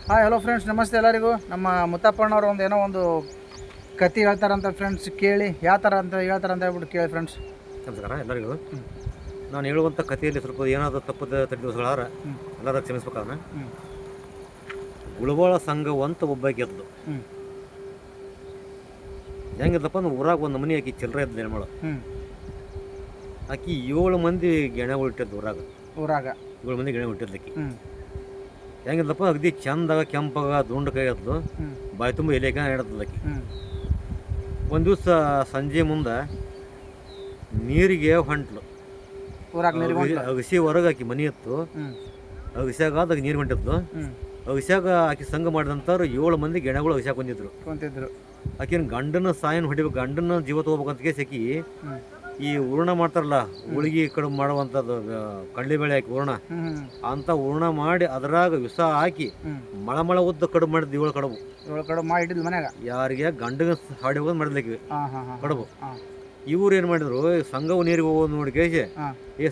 Hi hello friends, ನಮಸ್ತೆ ಎಲ್ಲರಿಗೂ. ನಮ್ಮ ಮುತ್ತಪ್ಪಣ್ಣವ್ರು ಏನೋ ಒಂದು ಕತೆ ಹೇಳ್ತಾರಂತ ಫ್ರೆಂಡ್ಸ್, ಕೇಳಿ ಯಾವ ಥರ ಅಂತ ಹೇಳ್ತಾರಂತ ಹೇಳ್ಬಿಟ್ಟು ಕೇಳಿ ಫ್ರೆಂಡ್ಸ್. ನಮಸ್ಕಾರ ಎಲ್ಲರಿಗೂ. ನಾನು ಹೇಳುವಂಥ ಕಥೆಯಲ್ಲಿ ಸ್ವಲ್ಪ ಏನಾದರೂ ತಪ್ಪದ ತಡ್ಡಿಸೋಳಾರ ಎಲ್ಲರೂ ಕ್ಷಮಿಸ್ಬೇಕಾದ್ರೆ. ಗುಳಬಾಳ ಸಂಘವಂತ ಒಬ್ಬ ಗೆದ್ದು ಹೆಂಗಿದ್ದಪ್ಪ ಅಂದ್ರೆ ಊರಾಗ ಒಂದು ಮನೆ ಆಕಿ ಚಿಲ್ಲರೆ ಇದ್ದು ಹೆಣ್ಮಳು. ಆಕಿ 7 ಮಂದಿ ಗೆಣೆಗಳು ಇಟ್ಟಿದ್ದು ಊರಾಗ 7 ಮಂದಿ ಗೆಣೆ ಇಟ್ಟಿದ್ಲಕ್ಕಿ. ಹೆಂಗಿದ್ದಪ್ಪ ಅಗದಿ ಚಂದಾಗ ಕೆಂಪಾಗ ದುಂಡಕಾಯಿ ಇದ್ದು ಬಾಯಿ ತುಂಬ ಎಲೆಕಾಯಿ ಹಿಡಿದ್ಲಕ್ಕಿ. ಒಂದು ದಿವಸ ಸಂಜೆ ಮುಂದೆ ನೀರಿಗೆ ಹೊಂಟ್ಲು. ಅಗಸಿ ಹೊರಗೆ ಆಕಿ ಮನೆ ಇತ್ತು. ಅಗಸ್ಯಾಗ ಅದಕ್ಕೆ ನೀರು ಹೊಂಟಿದ್ದು. ಅಗಸ್ಯಾಗ ಆಕಿ ಸಂಘ ಮಾಡಿದಂಥವ್ರು 7 ಮಂದಿ ಗೆಣೆಗಳು ಅಗಸ್ಯಾಗ ಕುಂತಿದ್ರು. ಆಕಿನ ಗಂಡನ ಸಾಯನ್ ಹೊಡಿಬೇಕು, ಗಂಡನ ಜೀವ ತಗೋಬೇಕಂತ ಕೇಸಕಿ ಈ ಹೂರ್ಣ ಮಾಡ್ತಾರಲ್ಲ, ಹೋಳಿಗೆ ಕಡುಬು ಮಾಡುವಂಥದ್ದು, ಕಡಲೆಬೇಳೆ ಹಾಕಿ ಹೂರ್ಣ ಅಂತ ಹೂರ್ಣ ಮಾಡಿ ಅದ್ರಾಗ ವಿಷ ಹಾಕಿ ಮಳ ಉದ್ದ ಕಡುಬು ಮಾಡಿದ್ದು 7 ಕಡುಬು ಮಾಡಿದ್ದು ಮನ್ಯಾಗ. ಯಾರಿಗೆ ಗಂಡನ ಹಾಡಿ ಹೋಗೋದು ಮಾಡಿದ್ಲಿಕ್ಕೆ ಕಡುಬು. ಇವ್ರು ಏನು ಮಾಡಿದ್ರು, ಸಂಘವು ನೀರಿಗೆ ಹೋಗೋದು ನೋಡಿ ಕೇಸಿ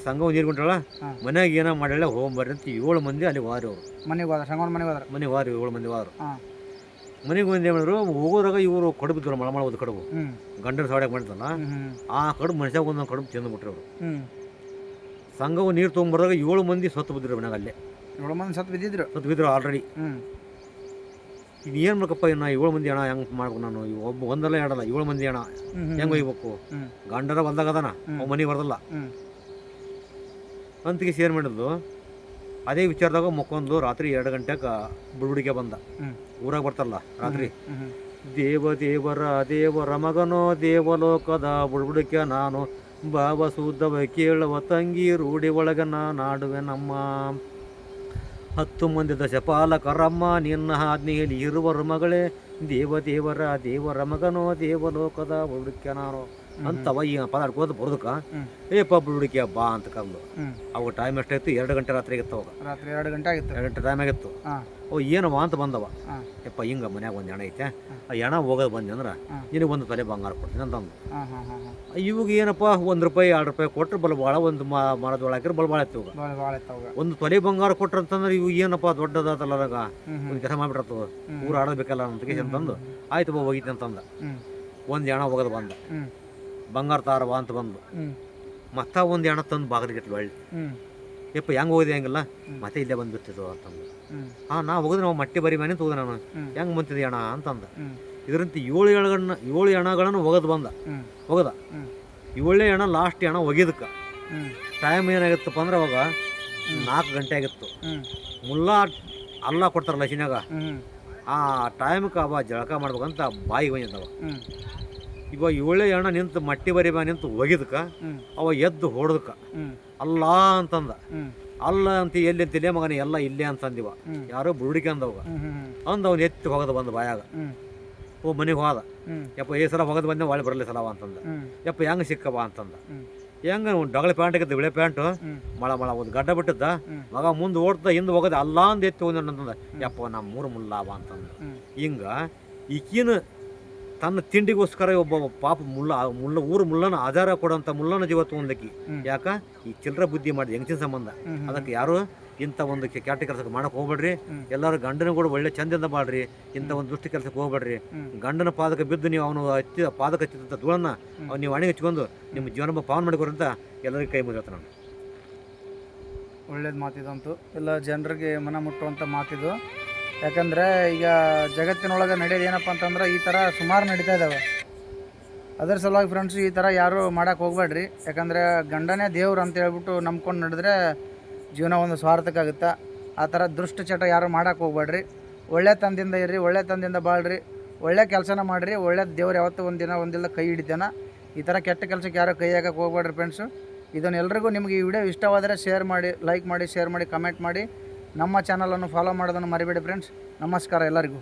ಸಂಘವು ನೀರು ಬಿಟ್ರಲ್ಲ, ಮನ್ಯಾಗ ಏನೋ ಮಾಡಲ್ಲ ಹೋಗ್ಬರ್ರಿ ಅಂತ 7 ಮಂದಿ ಅಲ್ಲಿ ವಾರಿ. ಅವರು ಮನೆಗೆ ವಾರಿ 7 ಮಂದಿ ವಾರು. ಮನೆಗೆ ಬಂದು ಏನು ಮಾಡಿದ್ರು, ಹೋಗೋದ್ರಾಗ ಇವರು ಕಡುಬಿದ್ರು ಮಳ ಒಂದು ಕಡುಬು ಗಂಡನ ಸಾಡ್ಯಾಗ ಮಾಡಿದ್ರಲ್ಲ, ಆ ಕಡುಬು ಮನುಷ್ಯಾಗ ಒಂದೊಂದು ಕಡುಬು ತಿಂದುಬಿಟ್ರು ಅವರು. ಸಂಘವು ನೀರು ತೊಗೊಂಬರ್ದಾಗ 7 ಮಂದಿ ಸತ್ತು ಬಿದ್ದರು ಮನ್ಯಾಗ. ಅಲ್ಲೇ 7 ಮಂದಿ ಸತ್ತು ಬಿದ್ದರು ಆಲ್ರೆಡಿ. ಇದು ಏನು ಬೇಕಪ್ಪ, ಇನ್ನು 7 ಮಂದಿ ಹಣ ಹೆಂಗೆ ಮಾಡ್ಬೇಕು ನಾನು, ಒಬ್ಬ ಒಂದಲ್ಲ ಎರಡಲ್ಲ 7 ಮಂದಿ ಹಣ ಹೆಂಗೆ ಒಯ್ಬೇಕು, ಗಂಡರ ಹೊಲ್ದಾಗ ಅದಾನ ಅವ್ ಮನೆಗೆ ಬರದಲ್ಲ ಅಂತಿಗೆ ಶೇರ್ ಮಾಡಿದ್ಲು. ಅದೇ ವಿಚಾರದಾಗ ಮಕ್ಕೊಂದು ರಾತ್ರಿ 2 ಗಂಟೆಗೆ ಬುಡ್ಬುಡಿಕೆ ಬಂದ. ಊರಾಗ ಬರ್ತಾರಲ್ಲ ರಾತ್ರಿ, ದೇವರ ಮಗನೋ ದೇವಲೋಕದ ಬುಡ್ಬುಡಿಕೆ ನಾನು, ಬಾಬಾ ಸೂದವ ಕೇಳುವ ತಂಗಿ ರೂಢಿ ಒಳಗ ನಾಡುವೆ ನಮ್ಮ, 10 ಮಂದಿ ದಶಪಾಲಕರಮ್ಮ ನಿನ್ನ ಆಜ್ಞೆಯಲ್ಲಿ ಇರುವರು ಮಗಳೇ, ದೇವರ ಮಗನೋ ದೇವಲೋಕದ ಬುಡ್ಬುಡಿಕೆ ನಾನು ಅಂತವ ಈ ಪದ ಆಡ್ಕೋದು ಬರೋದಕ್ಕ ಬುಡ್ಬುಡಿಕೆ ಬಾ ಅಂತ ಕರ್ದು. ಅವಾಗ ಟೈಮ್ ಎಷ್ಟಾಯ್ತು, 2 ಗಂಟೆ ರಾತ್ರಿ ಆಗಿತ್ತು. ಅವಾಗ ರಾತ್ರಿ 2 ಗಂಟೆ ಆಗಿತ್ತು. 2 ಗಂಟೆ ಟೈಮ್ ಆಗಿತ್ತು. ಅವು ಏನವ ಅಂತ ಬಂದವ. ಯಪ್ಪ ಹಿಂಗೆ ಮನ್ಯಾಗ ಒಂದು ಹೆಣ ಐತೆ, ಆ ಹೆಣ ಹೋಗೋದು ಬಂದೆ ಅಂದ್ರೆ ನಿನಗೆ 1 ತೊಲೆ ಬಂಗಾರ ಕೊಡ್ತೀನಿ ಅಂತಂದು. ಇವಾಗ ಏನಪ್ಪ, $1 $2 ಕೊಟ್ಟರೆ ಬಲ್ ಭಾಳ, ಒಂದು ಮರದೊಳಗೆ ಹಾಕಿದ್ರೆ ಬಲ್ ಭಾಳ ಇತ್ತು. ಇವಾಗ 1 ತೊಲೆ ಬಂಗಾರ ಕೊಟ್ರ ಅಂತಂದ್ರೆ ಇವು ಏನಪ್ಪ ದೊಡ್ಡದಾತಲ್ಲ, ಅದಾಗ ಒಂದು ಕೆಲಸ ಮಾಡಿಬಿಟ್ರತ್ತು, ಊರು ಆಡೋದಬೇಕಲ್ಲ ಅಂತ ಅಂತಂದು ಆಯ್ತು ಬಾ ಹೋಗಿತ್ತು ಅಂತಂದ. ಒಂದು ಹೆಣ ಹೋಗೋದು ಬಂದ, ಬಂಗಾರ ತಾರವ ಅಂತ ಬಂದು ಮತ್ತ ಒಂದು ಹೆಣ ತಂದು ಬಾಗಿಲಿಗೆ ಇಟ್ಲು ಒಳ್ಳೆ. ಯಪ್ಪ ಹೆಂಗೆ ಹೋಗಿದೆ ಹೆಂಗಿಲ್ಲ, ಮತ್ತೆ ಇಲ್ಲೇ ಬಂದುಬಿಟ್ಟಿದ್ದು ಅಂತಂದು. ನಾ ಹೋಗಿದ್ರೆ ನಾವು ಮಟ್ಟಿ ಬರಿ ಮನೆ ತೋದೆ ನಾನು, ಹೆಂಗೆ ಬಂತಿದ್ದೆ ಹೆಣ ಅಂತಂದ. ಇದರಂತೆ 7 ಹೆಣಗಳನ್ನು ಹೋಗೋದು ಬಂದ. 7ನೇ ಹೆಣ ಲಾಸ್ಟ್ ಹೆಣ ಒಗಿದಕ್ಕೆ ಟೈಮ್ ಏನಾಗಿತ್ತಪ್ಪ ಅಂದ್ರೆ ಅವಾಗ 4 ಗಂಟೆ ಆಗಿತ್ತು. ಮುಲ್ಲಾ ಅಲ್ಲ ಕೊಡ್ತಾರಲ್ಲ ಶಿನಾಗ, ಆ ಟೈಮ್ಗೆ ಅವ ಜಳಕ ಮಾಡ್ಬೇಕಂತ ಬಾಯಿಗೆ ಬಂದಿದ್ದವ. ಇವಾಗ 7ನೇ ಹೆಣ ನಿಂತು ಮಟ್ಟಿ ಬರಿ ಬಾ ನಿಂತು ಒಗಿದಕ್ಕೆ ಅವ ಎದ್ದು ಹೊಡೆದಕ್ಕೆ ಅಲ್ಲ ಅಂತಂದ. ಅಲ್ಲ ಅಂತ ಎಲ್ಲಿ ಅಂತಿಲ್ಲ ಮಗನ, ಎಲ್ಲ ಇಲ್ಲೇ ಅಂತಂದಿವ. ಯಾರೋ ಬುರುಡಿಕೆ ಅಂದವಾಗ ಅವ್ನು ಎತ್ತಿ ಹೋಗೋದು ಬಂದು ಬಾಯಾಗ. ಮನೆಗೆ ಹೋದ. ಯಪ್ಪ ಈ ಸಲ ಹೋಗೋದು ಬಂದೆ, ಒಳ್ಳೆ ಬರಲಿ ಸಲವ ಅಂತಂದ. ಯಪ್ಪ ಹೆಂಗೆ ಸಿಕ್ಕವ ಅಂತಂದ. ಹೆಂಗೆ ಒಂದು ಡಗಳೆ ಪ್ಯಾಂಟ್ ಆಗಿತ್ತು, ಬಿಳೆ ಪ್ಯಾಂಟು, ಮಳ ಒಂದು ಗಡ್ಡ ಬಿಟ್ಟಿದ್ದ ಮಗ. ಮುಂದೆ ಓಡ್ತಾ ಹಿಂದೆ ಹೋಗೋದು ಅಲ್ಲ ಅಂದು ಎತ್ತಿ ಹೋದ ಅಂತಂದ. ಯಪ್ಪ ನಮ್ಮ 3 ಮುಲ್ಲಾವ ಅಂತಂದ. ಹಿಂಗೆ ಈಕಿನ ತನ್ನ ತಿಂಡಿಗೋಸ್ಕರ ಒಬ್ಬ ಪಾಪ ಊರು ಮುಳ್ಳನ ಆಧಾರ ಕೊಡೋಂಥ ಮುಳ್ಳನ ಜೀವ ತೊಗೊಂಡಕಿ. ಯಾಕ ಈ ಚಿಲ್ಲರೆ ಬುದ್ಧಿ ಮಾಡಿ ಹೆಂಗಸಿನ ಸಂಬಂಧ. ಅದಕ್ಕೆ ಯಾರು ಇಂಥ ಒಂದು ಕೆಟ್ಟ ಕೆಲಸಕ್ಕೆ ಮಾಡಕ್ಕೆ ಹೋಗ್ಬೇಡ್ರಿ. ಎಲ್ಲರೂ ಗಂಡನ ಕೂಡ ಒಳ್ಳೆ ಚಂದಿಂದ ಮಾಡ್ರಿ. ಇಂಥ ಒಂದು ದುಷ್ಟ ಕೆಲಸಕ್ಕೆ ಹೋಗ್ಬೇಡ್ರಿ. ಗಂಡನ ಪಾದಕ್ಕೆ ಬಿದ್ದು ನೀವು ಅವನು ಪಾದಕ್ಕೆ ಹಚ್ಚಿದಂಥ ಧೂಳನ್ನ ನೀವು ಹಣೆಗೆ ಹಚ್ಕೊಂಡು ನಿಮ್ಮ ಜೀವನ ಪಾವನ ಮಾಡಿಕೊಡ್ರಿ ಅಂತ ಎಲ್ಲರಿಗೂ ಕೈ ಮುಗಿತ. ನಾನು ಒಳ್ಳೇದು ಮಾತಿದಂತೂ ಎಲ್ಲ ಜನರಿಗೆ ಮನ ಮುಟ್ಟುವಂಥ ಮಾತಿದು. ಯಾಕಂದರೆ ಈಗ ಜಗತ್ತಿನೊಳಗೆ ನಡೆಯೋದು ಏನಪ್ಪ ಅಂತಂದ್ರೆ ಈ ಥರ ಸುಮಾರು ನಡೀತಾ ಇದ್ದಾವೆ. ಅದರ ಸಲುವಾಗಿ ಫ್ರೆಂಡ್ಸ್, ಈ ಥರ ಯಾರು ಮಾಡೋಕ್ಕೆ ಹೋಗ್ಬೇಡ್ರಿ. ಯಾಕಂದರೆ ಗಂಡನೇ ದೇವ್ರು ಅಂತ ಹೇಳ್ಬಿಟ್ಟು ನಂಬ್ಕೊಂಡು ನಡೆದ್ರೆ ಜೀವನ ಒಂದು ಸ್ವಾರ್ಥಕ್ಕಾಗುತ್ತೆ. ಆ ಥರ ದುಷ್ಟ ಚಟ ಯಾರು ಮಾಡೋಕ್ಕೆ ಹೋಗ್ಬೇಡ್ರಿ. ಒಳ್ಳೆ ತಂದಿಂದ ಇರ್ರಿ, ಒಳ್ಳೆ ತಂದಿಂದ ಬಾಳ್ರಿ, ಒಳ್ಳೆ ಕೆಲಸನ ಮಾಡಿರಿ. ಒಳ್ಳೆ ದೇವ್ರು ಯಾವತ್ತೂ ಒಂದಿಲ್ಲ ಕೈ ಹಿಡಿತಾನ. ಈ ಥರ ಕೆಟ್ಟ ಕೆಲಸಕ್ಕೆ ಯಾರು ಕೈ ಹಾಕಕ್ಕೆ ಹೋಗ್ಬೇಡ್ರಿ ಫ್ರೆಂಡ್ಸು. ಇದನ್ನು ಎಲ್ರಿಗೂ ನಿಮಗೆ ಈ ವಿಡಿಯೋ ಇಷ್ಟವಾದರೆ ಶೇರ್ ಮಾಡಿ, ಲೈಕ್ ಮಾಡಿ, ಶೇರ್ ಮಾಡಿ, ಕಮೆಂಟ್ ಮಾಡಿ. ನಮ್ಮ ಚಾನಲನ್ನು ಫಾಲೋ ಮಾಡೋದನ್ನು ಮರಿಬೇಡಿ ಫ್ರೆಂಡ್ಸ್. ನಮಸ್ಕಾರ ಎಲ್ಲರಿಗೂ.